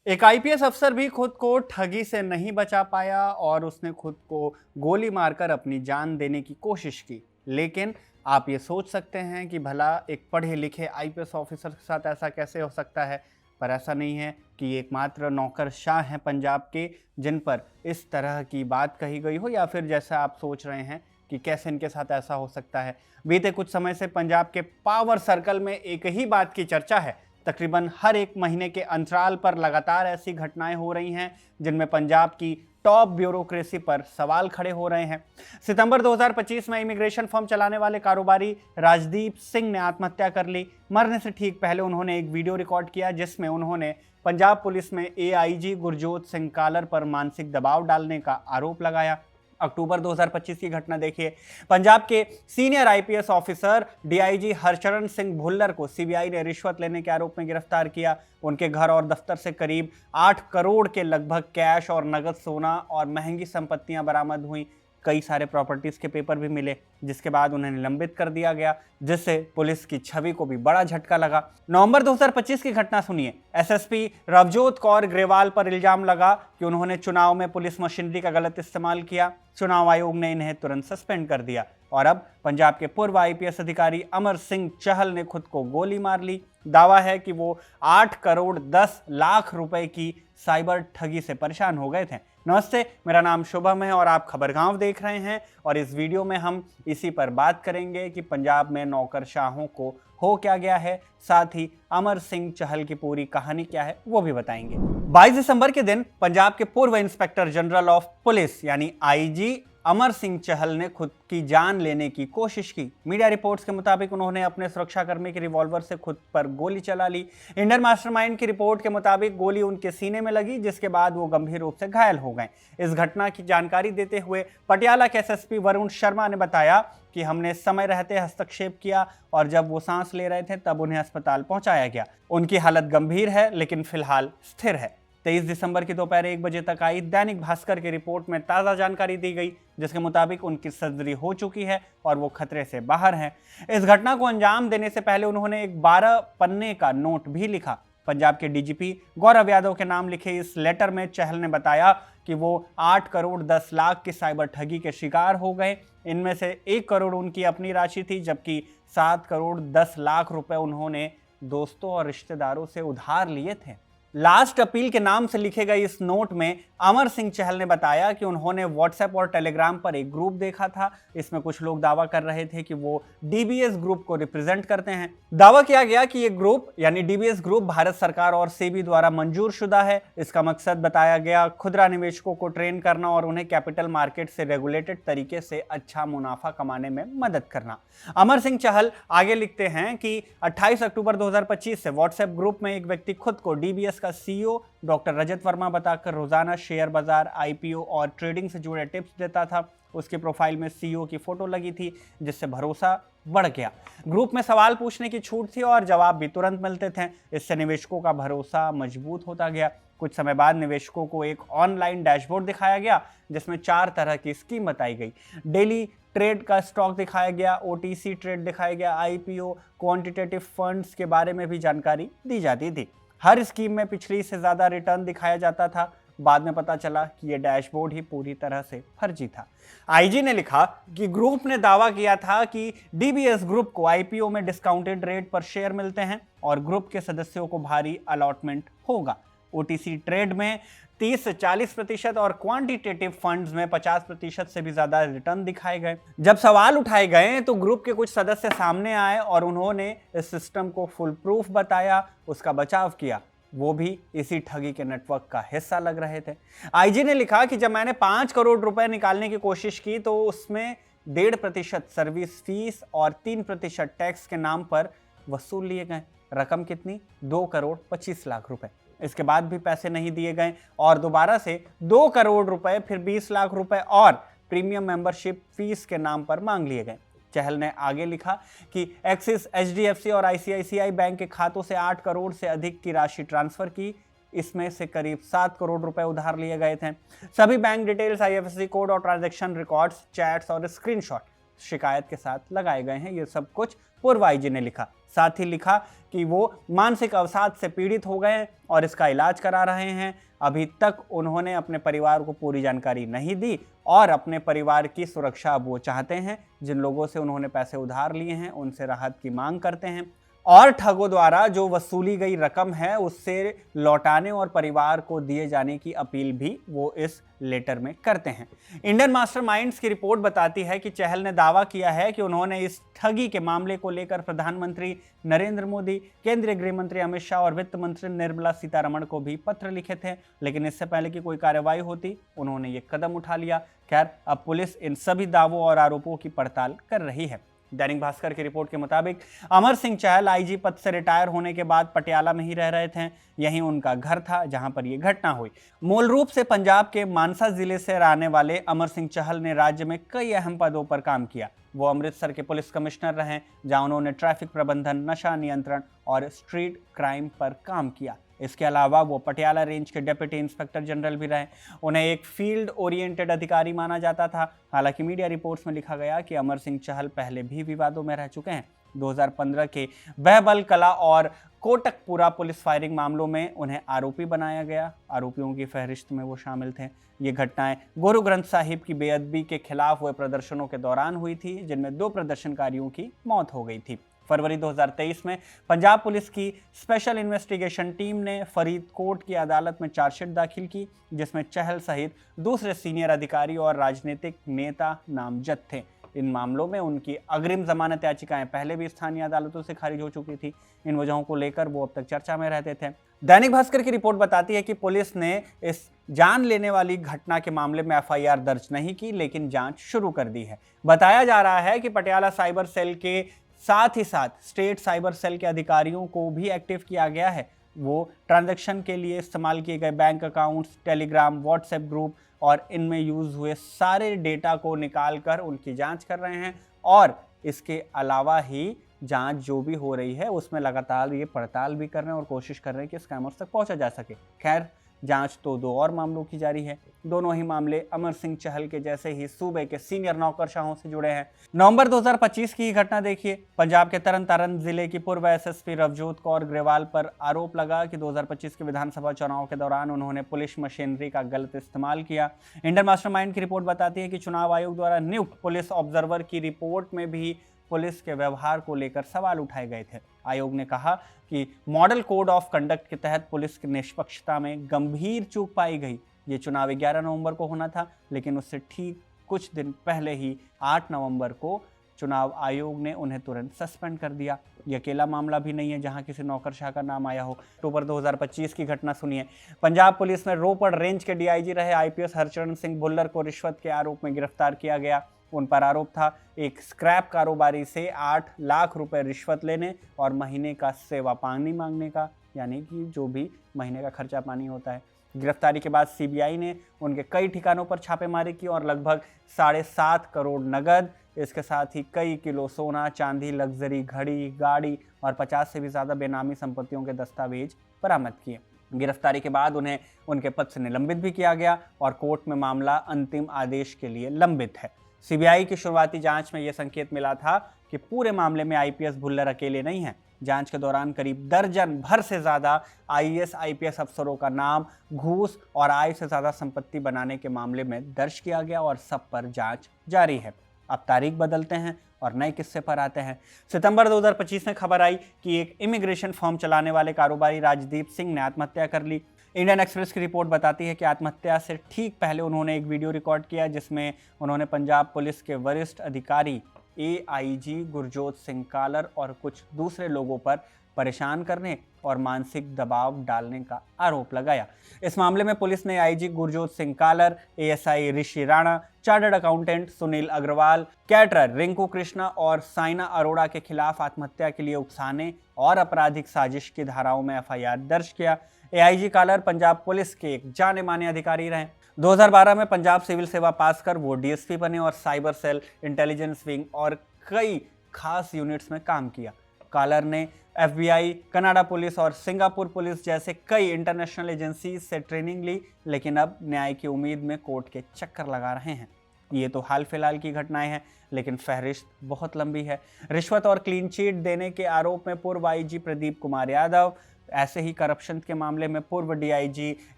एक आईपीएस अफसर भी खुद को ठगी से नहीं बचा पाया और उसने खुद को गोली मारकर अपनी जान देने की कोशिश की। लेकिन आप ये सोच सकते हैं कि भला एक पढ़े लिखे आईपीएस ऑफिसर के साथ ऐसा कैसे हो सकता है। पर ऐसा नहीं है कि एकमात्र नौकरशाह हैं पंजाब के जिन पर इस तरह की बात कही गई हो, या फिर जैसा आप सोच रहे हैं कि कैसे इनके साथ ऐसा हो सकता है। बीते कुछ समय से पंजाब के पावर सर्कल में एक ही बात की चर्चा है। तकरीबन हर एक महीने के अंतराल पर लगातार ऐसी घटनाएं हो रही हैं जिनमें पंजाब की टॉप ब्यूरोक्रेसी पर सवाल खड़े हो रहे हैं। सितंबर 2025 में इमिग्रेशन फर्म चलाने वाले कारोबारी राजदीप सिंह ने आत्महत्या कर ली। मरने से ठीक पहले उन्होंने एक वीडियो रिकॉर्ड किया जिसमें उन्होंने पंजाब पुलिस में एआईजी गुरजोत सिंह कालर पर मानसिक दबाव डालने का आरोप लगाया। अक्टूबर 2025 की घटना देखिए। पंजाब के senior IPS officer DIG Harcharan Singh Bhullar को सीबीआई ने रिश्वत लेने के आरोप में गिरफ्तार किया। उनके घर और दफ्तर से करीब 8 करोड़ के लगभग कैश और नगद सोना और महंगी संपत्तियां बरामद हुई। कई सारे प्रॉपर्टीज के पेपर भी मिले, जिसके बाद उन्हें निलंबित कर दिया गया, जिससे पुलिस की छवि को भी बड़ा झटका लगा। नवंबर 2025 की घटना सुनिए। एसएसपी रवजोत कौर ग्रेवाल पर इल्जाम लगा कि उन्होंने चुनाव में पुलिस मशीनरी का गलत इस्तेमाल किया। चुनाव आयोग ने इन्हें तुरंत सस्पेंड कर दिया। और अब पंजाब के पूर्व आईपीएस अधिकारी अमर सिंह चहल ने खुद को गोली मार ली। दावा है कि वो 8 करोड़ 10 लाख रुपए की साइबर ठगी से परेशान हो गए थे। नमस्ते, मेरा नाम शुभम है और आप खबरगांव देख रहे हैं। और इस वीडियो में हम इसी पर बात करेंगे कि पंजाब में नौकरशाहों को हो क्या गया है, साथ ही अमर सिंह चहल की पूरी कहानी क्या है वो भी बताएंगे। 22 दिसंबर के दिन पंजाब के पूर्व इंस्पेक्टर जनरल ऑफ पुलिस यानी आईजी अमर सिंह चहल ने खुद की जान लेने की कोशिश की। मीडिया रिपोर्ट्स के मुताबिक उन्होंने अपने सुरक्षाकर्मी के रिवॉल्वर से खुद पर गोली चला ली। इंडियन मास्टरमाइंड की रिपोर्ट के मुताबिक गोली उनके सीने में लगी, जिसके बाद वो गंभीर रूप से घायल हो गए। इस घटना की जानकारी देते हुए पटियाला के एसएसपी वरुण शर्मा ने बताया कि हमने समय रहते हस्तक्षेप किया और जब वो सांस ले रहे थे तब उन्हें अस्पताल पहुंचाया गया। उनकी हालत गंभीर है लेकिन फिलहाल स्थिर है। 23 दिसंबर की दोपहर 1 बजे तक आई दैनिक भास्कर की रिपोर्ट में ताज़ा जानकारी दी गई, जिसके मुताबिक उनकी सर्जरी हो चुकी है और वो खतरे से बाहर हैं। इस घटना को अंजाम देने से पहले उन्होंने एक 12 पन्ने का नोट भी लिखा। पंजाब के डीजीपी गौरव यादव के नाम लिखे इस लेटर में चहल ने बताया कि वो 8 करोड़ 10 लाख की साइबर ठगी के शिकार हो गए। इनमें से 1 करोड़ उनकी अपनी राशि थी, जबकि 7 करोड़ 10 लाख रुपए उन्होंने दोस्तों और रिश्तेदारों से उधार लिए थे। लास्ट अपील के नाम से लिखे गए इस नोट में अमर सिंह चहल ने बताया कि उन्होंने व्हाट्सएप और टेलीग्राम पर एक ग्रुप देखा था। इसमें कुछ लोग दावा कर रहे थे कि वो डीबीएस ग्रुप को रिप्रेजेंट करते हैं। दावा किया गया कि ये ग्रुप यानी डीबीएस ग्रुप भारत सरकार और सेबी द्वारा मंजूर शुदा है। इसका मकसद बताया गया खुदरा निवेशकों को ट्रेन करना और उन्हें कैपिटल मार्केट से रेगुलेटेड तरीके से अच्छा मुनाफा कमाने में मदद करना। अमर सिंह चहल आगे लिखते हैं कि 28 अक्टूबर 2025 से व्हाट्सएप ग्रुप में एक व्यक्ति खुद को डीबीएस का सीईओ डॉक्टर रजत वर्मा बताकर रोजाना शेयर बाजार, आईपीओ और ट्रेडिंग से जुड़े टिप्स देता था। उसके प्रोफाइल में सीईओ की फोटो लगी थी, जिससे भरोसा बढ़ गया। ग्रुप में सवाल पूछने की छूट थी और जवाब भी तुरंत मिलते थे। इससे निवेशकों का भरोसा मजबूत होता गया। कुछ समय बाद निवेशकों को एक ऑनलाइन डैशबोर्ड दिखाया गया, जिसमें 4 तरह की स्कीम बताई गई। डेली ट्रेड का स्टॉक दिखाया गया, ओटीसी ट्रेड दिखाया गया, आईपीओ, क्वांटिटेटिव फंड्स के बारे में भी जानकारी दी जाती थी। हर स्कीम में पिछली से ज़्यादा रिटर्न दिखाया जाता था। बाद में पता चला कि यह डैशबोर्ड ही पूरी तरह से फर्जी था। आईजी ने लिखा कि ग्रुप ने दावा किया था कि डीबीएस ग्रुप को आईपीओ में डिस्काउंटेड रेट पर शेयर मिलते हैं और ग्रुप के सदस्यों को भारी अलॉटमेंट होगा। ओटीसी ट्रेड में 30 से 40% और क्वांटिटेटिव फंड्स में 50% से भी ज्यादा रिटर्न दिखाए गए। जब सवाल उठाए गए तो ग्रुप के कुछ सदस्य सामने आए और उन्होंने इस सिस्टम को फुल प्रूफ बताया, उसका बचाव किया। वो भी इसी ठगी के नेटवर्क का हिस्सा लग रहे थे। आईजी ने लिखा कि जब मैंने 5 करोड़ रुपए निकालने की कोशिश की तो उसमें 1.5% सर्विस फीस और 3% टैक्स के नाम पर वसूल लिए गए। रकम कितनी? 2 करोड़ 25 लाख रुपए। इसके बाद भी पैसे नहीं दिए गए और दोबारा से 2 करोड़ रुपए, फिर 20 लाख रुपए और प्रीमियम मेंबरशिप फीस के नाम पर मांग लिए गए। चहल ने आगे लिखा कि एक्सिस, एचडीएफसी और आईसीआईसीआई बैंक के खातों से 8 करोड़ से अधिक की राशि ट्रांसफर की। इसमें से करीब 7 करोड़ रुपए उधार लिए गए थे। सभी बैंक डिटेल्स, आईएफएससी कोड और ट्रांजैक्शन रिकॉर्ड्स, चैट्स और स्क्रीनशॉट शिकायत के साथ लगाए गए हैं। ये सब कुछ पूर्व आईजी ने लिखा। साथ ही लिखा कि वो मानसिक अवसाद से पीड़ित हो गए और इसका इलाज करा रहे हैं। अभी तक उन्होंने अपने परिवार को पूरी जानकारी नहीं दी और अपने परिवार की सुरक्षा अब वो चाहते हैं। जिन लोगों से उन्होंने पैसे उधार लिए हैं उनसे राहत की मांग करते हैं और ठगों द्वारा जो वसूली गई रकम है उससे लौटाने और परिवार को दिए जाने की अपील भी वो इस लेटर में करते हैं। इंडियन मास्टरमाइंड्स की रिपोर्ट बताती है कि चहल ने दावा किया है कि उन्होंने इस ठगी के मामले को लेकर प्रधानमंत्री नरेंद्र मोदी, केंद्रीय गृह मंत्री अमित शाह और वित्त मंत्री निर्मला सीतारमण को भी पत्र लिखे थे, लेकिन इससे पहले कि कोई कार्रवाई होती उन्होंने ये कदम उठा लिया। खैर, अब पुलिस इन सभी दावों और आरोपों की पड़ताल कर रही है। दैनिक भास्कर की रिपोर्ट के मुताबिक अमर सिंह चहल आईजी पद से रिटायर होने के बाद पटियाला में ही रह रहे थे। यहीं उनका घर था जहां पर यह घटना हुई। मूल रूप से पंजाब के मानसा जिले से रहने वाले अमर सिंह चहल ने राज्य में कई अहम पदों पर काम किया। वो अमृतसर के पुलिस कमिश्नर रहे जहां उन्होंने ट्रैफिक प्रबंधन, नशा नियंत्रण और स्ट्रीट क्राइम पर काम किया। इसके अलावा वो पटियाला रेंज के डिप्टी इंस्पेक्टर जनरल भी रहे। उन्हें एक फील्ड ओरिएंटेड अधिकारी माना जाता था। हालांकि मीडिया रिपोर्ट्स में लिखा गया कि अमर सिंह चहल पहले भी विवादों में रह चुके हैं। 2015 के बहबल कला और कोटकपुरा पुलिस फायरिंग मामलों में उन्हें आरोपी बनाया गया। आरोपियों की फहरिस्त में वो शामिल थे। ये घटनाएं गुरु ग्रंथ साहिब की बेअदबी के खिलाफ हुए प्रदर्शनों के दौरान हुई थी, जिनमें 2 प्रदर्शनकारियों की मौत हो गई थी। फरवरी 2023 में पंजाब पुलिस की स्पेशल इन्वेस्टिगेशन टीम ने फरीदकोट की अदालत में चार्जशीट दाखिल की, जिसमें चहल सहित दूसरे सीनियर अधिकारी और राजनीतिक नेता नामजद थे। इन मामलों में उनकी अग्रिम जमानत याचिकाएं पहले भी स्थानीय अदालतों से खारिज हो चुकी थी। इन वजहों को लेकर वो अब तक चर्चा में रहते थे। दैनिक भास्कर की रिपोर्ट बताती है कि पुलिस ने इस जान लेने वाली घटना के मामले में एफआईआर दर्ज नहीं की, लेकिन जांच शुरू कर दी है। बताया जा रहा है कि पटियाला साइबर सेल के साथ ही साथ स्टेट साइबर सेल के अधिकारियों को भी एक्टिव किया गया है। वो ट्रांजैक्शन के लिए इस्तेमाल किए गए bank accounts, Telegram, WhatsApp group और इनमें यूज हुए सारे डेटा को निकाल कर उनकी जांच कर रहे हैं और इसके अलावा ही जांच जो भी हो रही है उसमें लगातार ये पड़ताल भी कर रहे हैं और कोशिश कर रहे हैं कि स्कैमर्स तक पहुंचा जा सके। खैर, जांच तो 2 और मामलों की जारी है। दोनों ही मामले अमर सिंह चहल के जैसे ही सूबे के सीनियर नौकरशाहों से जुड़े हैं। नवंबर 2025 की घटना देखिए। पंजाब के तरन तारण जिले की पूर्व एसएसपी रवजोत कौर ग्रेवाल पर आरोप लगा कि 2025 के विधानसभा चुनाव के दौरान उन्होंने पुलिस मशीनरी का गलत इस्तेमाल किया। इंडियन मास्टरमाइंड की रिपोर्ट बताती है कि चुनाव आयोग द्वारा नियुक्त पुलिस ऑब्जर्वर की रिपोर्ट में भी पुलिस के व्यवहार को लेकर सवाल उठाए गए थे। आयोग ने कहा कि मॉडल कोड ऑफ कंडक्ट के तहत पुलिस की निष्पक्षता में गंभीर चूक पाई गई। ये चुनाव 11 नवंबर को होना था, लेकिन उससे ठीक कुछ दिन पहले ही 8 नवंबर को चुनाव आयोग ने उन्हें तुरंत सस्पेंड कर दिया। ये अकेला मामला भी नहीं है जहां किसी नौकरशाह का नाम आया हो। अक्टूबर 2025 की घटना सुनिए। पंजाब पुलिस में रोपड़ रेंज के डीआईजी रहे आईपीएस हरचरण सिंह भुल्लर को रिश्वत के आरोप में गिरफ्तार किया गया। उन पर आरोप था एक स्क्रैप कारोबारी से 8 लाख रुपए रिश्वत लेने और महीने का सेवा पानी मांगने का, यानी कि जो भी महीने का खर्चा पानी होता है। गिरफ्तारी के बाद सीबीआई ने उनके कई ठिकानों पर छापेमारी की और लगभग 7.5 करोड़ नगद, इसके साथ ही कई किलो सोना, चांदी, लग्जरी घड़ी, गाड़ी और 50 से भी ज़्यादा बेनामी संपत्तियों के दस्तावेज बरामद किए। गिरफ्तारी के बाद उन्हें उनके पद से निलंबित भी किया गया और कोर्ट में मामला अंतिम आदेश के लिए लंबित है। सीबीआई की शुरुआती जांच में यह संकेत मिला था कि पूरे मामले में आईपीएस भुल्लर अकेले नहीं हैं। जांच के दौरान करीब दर्जन भर से ज्यादा आईएएस आईपीएस अफसरों का नाम घूस और आय से ज्यादा संपत्ति बनाने के मामले में दर्ज किया गया और सब पर जांच जारी है। अब तारीख बदलते हैं और नए किस्से पर आते हैं। सितंबर 2025 में खबर आई कि एक इमिग्रेशन फॉर्म चलाने वाले कारोबारी राजदीप सिंह ने आत्महत्या कर ली। इंडियन एक्सप्रेस की रिपोर्ट बताती है कि आत्महत्या से ठीक पहले उन्होंने एक वीडियो रिकॉर्ड किया जिसमें उन्होंने पंजाब पुलिस के वरिष्ठ अधिकारी एआईजी गुरजोत सिंह कालर और कुछ दूसरे लोगों पर परेशान करने और मानसिक दबाव डालने का आरोप लगाया। इस मामले में पुलिस ने IG Gurjot Singh Kalar, ASI Rishi Rana, chartered accountant Sunil Agarwal, caterer Rinku Krishna और साइना अरोड़ा के खिलाफ आत्महत्या के लिए उकसाने और आपराधिक साजिश की धाराओं में एफआईआर दर्ज किया। एआईजी कालर पंजाब पुलिस के एक जाने माने अधिकारी रहे। 2012 में पंजाब सिविल सेवा पास कर वो डीएसपी बने और साइबर सेल, इंटेलिजेंस विंग और कई खास यूनिट्स में काम किया। कालर ने एफबीआई, कनाडा पुलिस और सिंगापुर पुलिस जैसे कई इंटरनेशनल एजेंसीज से ट्रेनिंग ली, लेकिन अब न्याय की उम्मीद में कोर्ट के चक्कर लगा रहे हैं। ये तो हाल फिलहाल की घटनाएं हैं, लेकिन फहरिस्त बहुत लंबी है। रिश्वत और क्लीन चिट देने के आरोप में पूर्व आईजी प्रदीप कुमार यादव, ऐसे ही करप्शन के मामले में पूर्व डीआईजी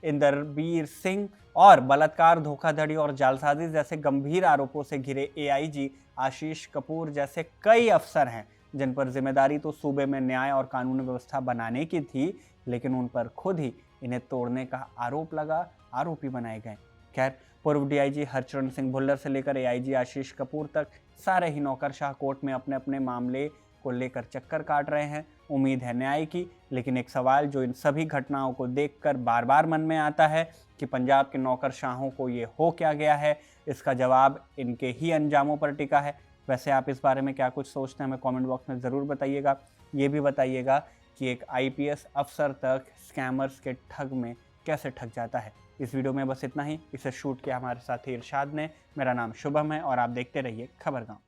इंदरबीर सिंह और बलात्कार, धोखाधड़ी और जालसाजी जैसे गंभीर आरोपों से घिरे एआईजी आशीष कपूर जैसे कई अफसर हैं जिन पर जिम्मेदारी तो सूबे में न्याय और कानून व्यवस्था बनाने की थी, लेकिन उन पर खुद ही इन्हें तोड़ने का आरोप लगा, आरोपी बनाए गए। खैर, पूर्व डीआईजी हरचरण सिंह भुल्लर से लेकर एआईजी आशीष कपूर तक सारे ही नौकरशाह कोर्ट में अपने अपने मामले को लेकर चक्कर काट रहे हैं। उम्मीद है न्याय की, लेकिन एक सवाल जो इन सभी घटनाओं को देखकर बार बार मन में आता है कि पंजाब के नौकरशाहों को ये हो क्या गया है, इसका जवाब इनके ही अंजामों पर टिका है। वैसे आप इस बारे में क्या कुछ सोचते हैं, हमें कमेंट बॉक्स में ज़रूर बताइएगा। ये भी बताइएगा कि एक आईपीएस अफसर तक स्कैमर्स के ठग में कैसे ठग जाता है। इस वीडियो में बस इतना ही। इसे शूट किया हमारे साथी इरशाद ने। मेरा नाम शुभम है और आप देखते रहिए खबरगांव।